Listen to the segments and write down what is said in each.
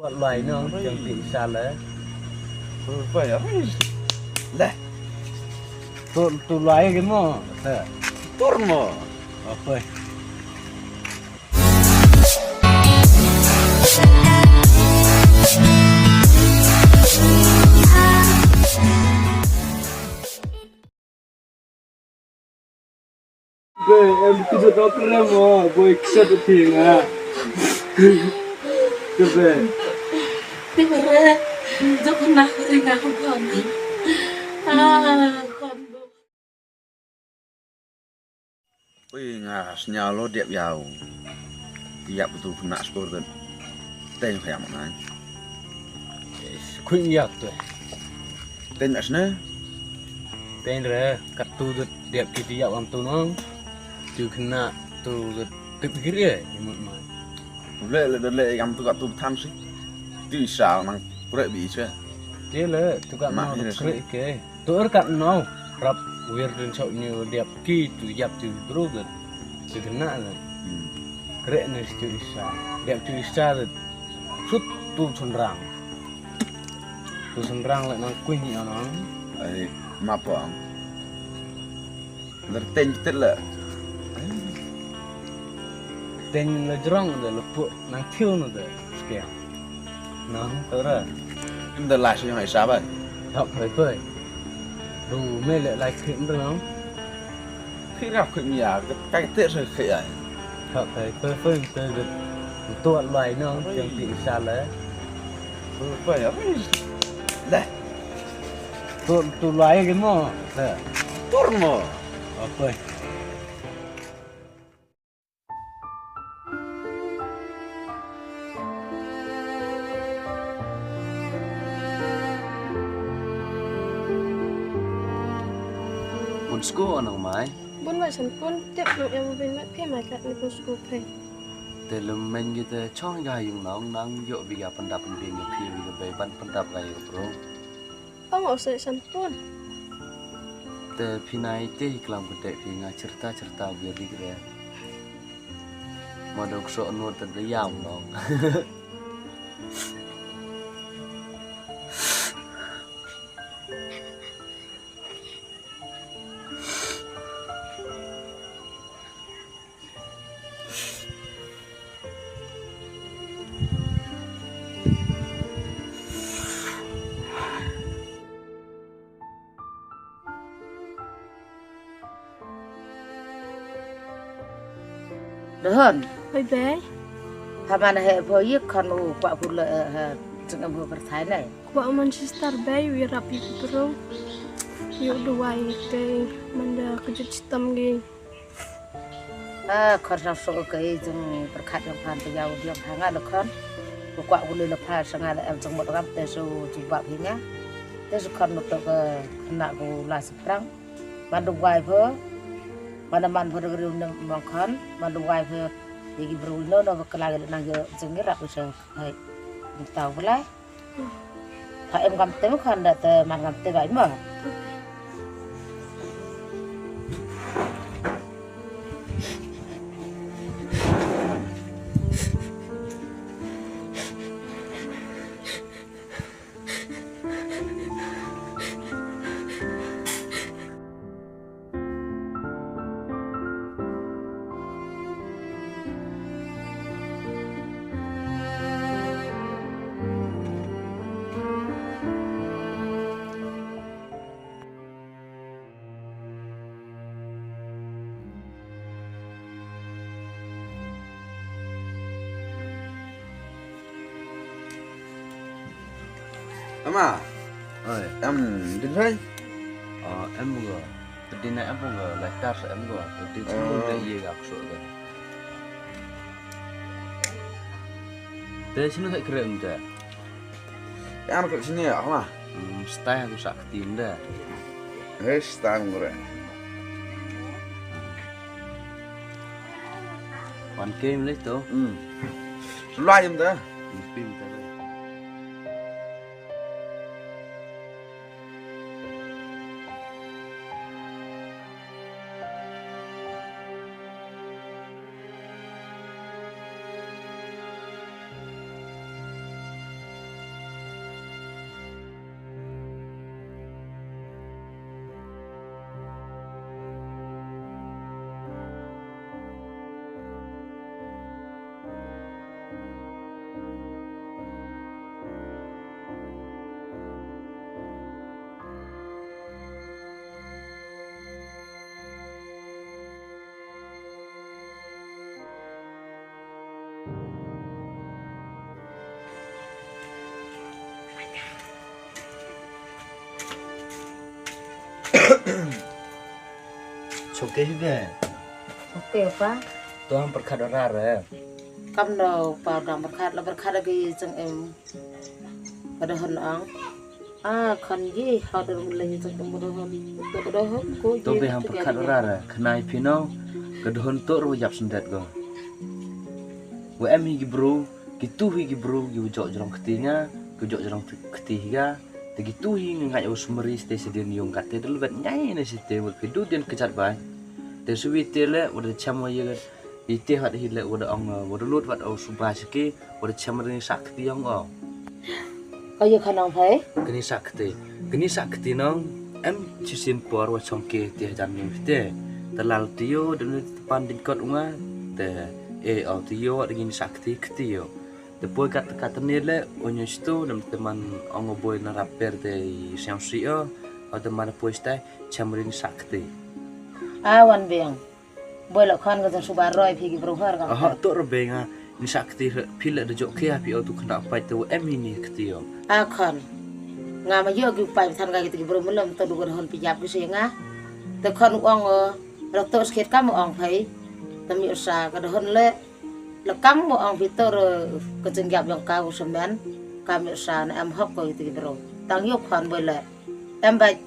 Loại nó chẳng bị xa lẽ. Vậy á. Đây. Tôi loại cái mò. Turmo. Apa? Em cứ cho nó cái mò, tôi sẽ được tiền à. Cái về. Thế mà ra, giúp con nào thì ngà không còn. Còn bố. Ui ngà sinyal lo đẹp giàu. Tiap betul kena skor dan. Tên kayak mana? Khuyên nhạc rồi. Tên là gì? Tên rồi, cắt tu được đẹp kỳ tiap làm tu nó. Từ kena tu được tự kiri nhưng mà. Lệ yang tu kat tu tham sih. Tu sao nang kurek bi chưa? Dia le, tu kat mau kiri ke. Tu kat mau. Rap weird dan sok new đẹp kỳ tu yap tu bro được. Từ kena là. Keren nih tu isa. Đẹp tu isa được. Sút tu senrang. Tu senrang lại nang kuih ni nó. Ai mapang. Dari tên kita lah. Tên là jerang dah lepuh nang thiêu nó dah sekian. Nó tahu ra. Chúng ta lại sẽ hỏi sao vậy? Học phải phơi. Đủ mê lại lại khuyên được không? Khi gặp khuyên nhà cái tiết rồi khỉ ấy. Học phải phơi tới được. Tuột loài nó chẳng bị xa lẽ. Vậy á. Đây. Tu loài cái mò. Turmo. Apa? Bun school anong mai? Bun vậyฉันปุ้นเจ็บหนูยังเป็นเพี้ยนหมายกันในบนสกูเพย์ Telum men kita chong ga yung nong nang yo biga pendap pembing yo pi biga bay ban pendap ga yo bro. ต้องเอาใส่ฉันปุ้น Te pinai te iklam gede pinga cerita-cerita biar dikira. Modok so nur te yam nong. Đơn, hơi bé tham ăn hệ với ít con u quạ phụ lợi trong âm hưởng Thái này. Kuat Manchester Bay wirapi bro yuk dua ke manda kerja sistem ge Con sao số cái trong bậc khách trong phan bây giờ việc hàng ngày được con, quạ phụ lợi lập hai sang ngày là em trong một năm tê số chụp bạc gì nhá, tê số con một tờ nạ của là sập răng, bạn đụng vài vớ, bạn làm vừa được riêng nâng bằng con, bạn đụng vài vớ, thì cái bro nó cái lại là giờ trong cái rạp bây giờ, hay tàu với lại. Thôi em cầm tới con đã từ màn cầm tới vậy mà. Ama. Ơi, Em đến đây. em vừa tin này em vừa lại tar em vừa tin semua để gì gặp số rồi. Thế sini tak keren je. Em ke sini ya, Ama. Style aku sak tim dah. Stang gore. One game lấy tu. Loài em đó. Pim tu. Oke juga. Oke apa? Tuang perkat rare. Kam đâu vào đằng là berkat lagi jeng pada hon ang kan ye how do mulai jeng pada hon ko Tuh be ham perkat rare. Kenai pino kedhon tu ro yap sendet go. WM higi bro, gitu higi bro, jok jerong ketinya, jok jerong ketiga. Begitu hingga ngai usmeri stesi dia nyung kate dulu bet nyai na site wal kedu dia kecat bai te suwi tele wada chamo ye ite hat hile wada ong wada lut wat au subah siki wada chamri sakti ong o có như khả năng thấy kini sakti nong em chisin por wa chongke te jan ni te talal tio dan pan dikot unga te au tio dengan sakti ketio. Depois kata nele onyo sto nam teman ongo boy na rapper de MCE ada mana depois tai chamrin sakti wan beng boy la khan ga suba roi phi gi bro har ga to robenga ni sakti pila de jok kia pi tu kena pai tu em ini ketio khan nga ma yo gi pai than ga gi bro mulam to du hon pi yap gi singa te khan ong ra to sket kam ong phai tami usa ga hon le là cắm một ông Peter cái chân gặp dòng cao của sầm bén cam nhựa sàn em hấp coi thì bro tăng nhóc khoan bơi lệ em bạch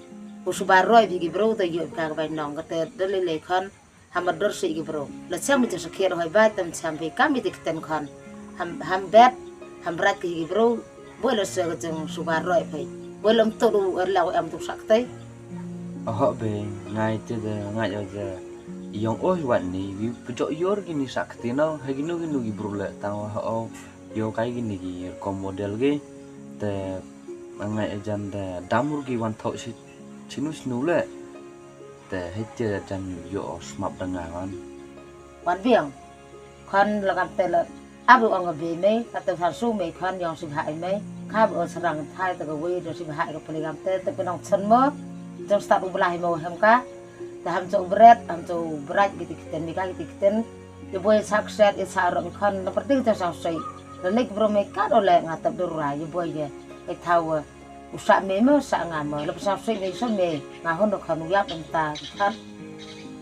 của số ba rồi thì bro tới nhựa cả cái nòng cái tết đó lên khăn ham đốt sĩ bro là xem mình sẽ kia rồi vài tầm xem về cam thì tên khăn ham bét ham rác thì bro bơi là sợ cái chân số ba rồi phải bơi làm tôi đủ ở lâu em tụt sắc tới họ về ngay từ ngay giờ yang wan ni vi pujok yor gini sakti no ha ginu gi brule tang ho yo kai gini gi kom model ge te angai ajan da damur gi wan thau si chinus nule te hetje jan yo smap dangan wan viang khan là gặp te là áp dụng ông về mấy các tập phản su mấy khan yong sinh hại mấy khá bộ sarang thai từ cái quê rồi sinh hại cái phần làm te từ cái nòng chân mơ trong start ublah mau hem ka ham cho berat gitu kiten mika gitu kiten de boy success is harong khan na perting ta sang sei le nek bro meka dole ngatap durra ye boy ye ek thaw usa me mo sa ngam le sang sei me so me nga hon do khan yap ta khan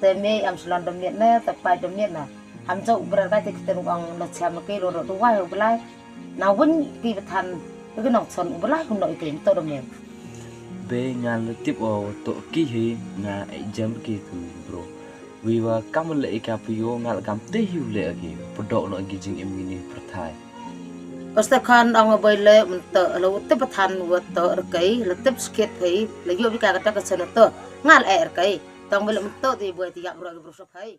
te me am slon do miet na ta pai do miet na ham cho berat ka kiten ong na cham ke ro do wa ho blai na win ki than cái nòng son blai không nội cái to do miet be ngan letip o to ki he na jam ki tu bro we wa kam le ka pio ngal kam te hiu le ki podo no gi jing em ni prathai Osta khan ang boy le to lo te pathan wa to kai le tip sket phai le yo bi ka ta ka chen to ngal er kai tong le to ti boy ti ya bro so phai